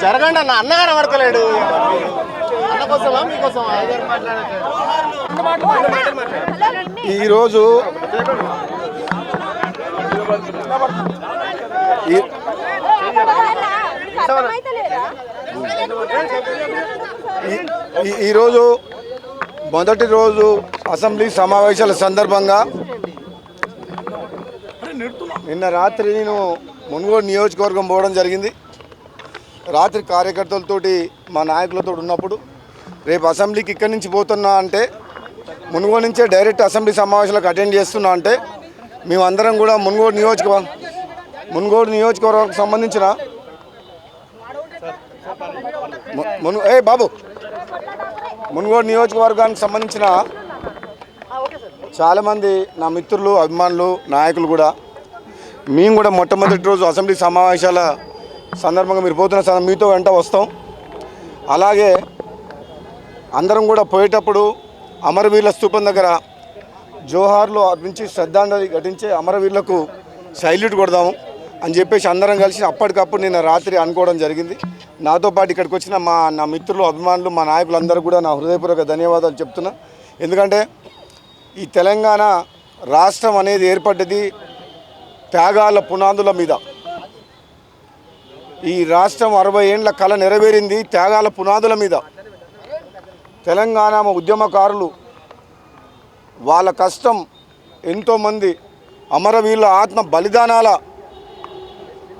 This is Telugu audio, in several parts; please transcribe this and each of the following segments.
జరగండి అన్న, అన్నగారు పడతలేడు. అన్న కోసమా మీకోసమా? ఈరోజు ఈరోజు మొదటి రోజు అసెంబ్లీ సమావేశాల సందర్భంగా నిన్న రాత్రి నేను మునుగోడు నియోజకవర్గం పోవడం జరిగింది. రాత్రి కార్యకర్తలతోటి మా నాయకులతో ఉన్నప్పుడు రేపు అసెంబ్లీకి ఇక్కడి నుంచి పోతున్నా అంటే మునుగోడు నుంచే డైరెక్ట్ అసెంబ్లీ సమావేశాలకు అటెండ్ చేస్తున్నా అంటే మేమందరం కూడా మునుగోడు నియోజకవర్గానికి సంబంధించిన మునుగోడు నియోజకవర్గానికి సంబంధించిన చాలామంది నా మిత్రులు, అభిమానులు, నాయకులు కూడా మేము కూడా మొట్టమొదటి రోజు అసెంబ్లీ సమావేశాల సందర్భంగా మీరు పోతున్న మీతో వెంట వస్తాం. అలాగే అందరం కూడా పోయేటప్పుడు అమరవీరుల స్తూపం దగ్గర జోహార్లు అర్పించి శ్రద్ధాంజలి ఘటించే అమరవీరులకు సైల్యూట్ కొడదాము అని చెప్పేసి అందరం కలిసి అప్పటికప్పుడు నిన్న రాత్రి అనుకోవడం జరిగింది. నాతో పాటు ఇక్కడికి వచ్చిన నా మిత్రులు, అభిమానులు, మా నాయకులందరూ కూడా నా హృదయపూర్వక ధన్యవాదాలు చెప్తున్నా. ఎందుకంటే ఈ తెలంగాణ రాష్ట్రం అనేది ఏర్పడ్డది త్యాగాల పునాదుల మీద. ఈ రాష్ట్రం 60 ఏండ్ల కళ నెరవేరింది త్యాగాల పునాదుల మీద. తెలంగాణ ఉద్యమకారులు వాళ్ళ కష్టం, ఎంతోమంది అమరవీరుల ఆత్మ బలిదానాల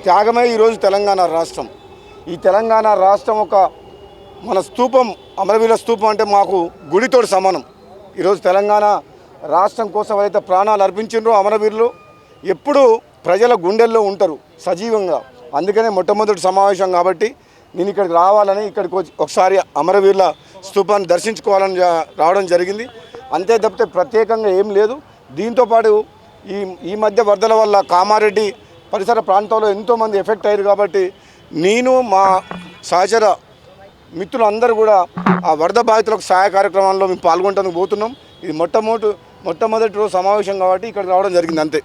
త్యాగమే ఈరోజు తెలంగాణ రాష్ట్రం. ఈ తెలంగాణ రాష్ట్రం మన స్తూపం, అమరవీరుల స్తూపం అంటే మాకు గుడితోటి సమానం. ఈరోజు తెలంగాణ రాష్ట్రం కోసం అయితే ప్రాణాలు అర్పించారో అమరవీరులు ఎప్పుడూ ప్రజల గుండెల్లో ఉంటారు సజీవంగా. అందుకనే మొట్టమొదటి సమావేశం కాబట్టి నేను ఇక్కడికి రావాలని, ఇక్కడికి ఒకసారి అమరవీరుల స్తూపాన్ని దర్శించుకోవాలని రావడం జరిగింది. అంతే తప్పితే ప్రత్యేకంగా ఏం లేదు. దీంతోపాటు ఈ మధ్య వరదల వల్ల కామారెడ్డి పరిసర ప్రాంతాల్లో ఎంతోమంది ఎఫెక్ట్ అయ్యారు కాబట్టి నేను, మా సహచర మిత్రులందరూ కూడా ఆ వరద బాధితులకు సహాయ కార్యక్రమాల్లో మేము పాల్గొనడానికి పోతున్నాం. ఇది మొట్టమొదటి రోజు సమావేశం కాబట్టి ఇక్కడికి రావడం జరిగింది అంతే.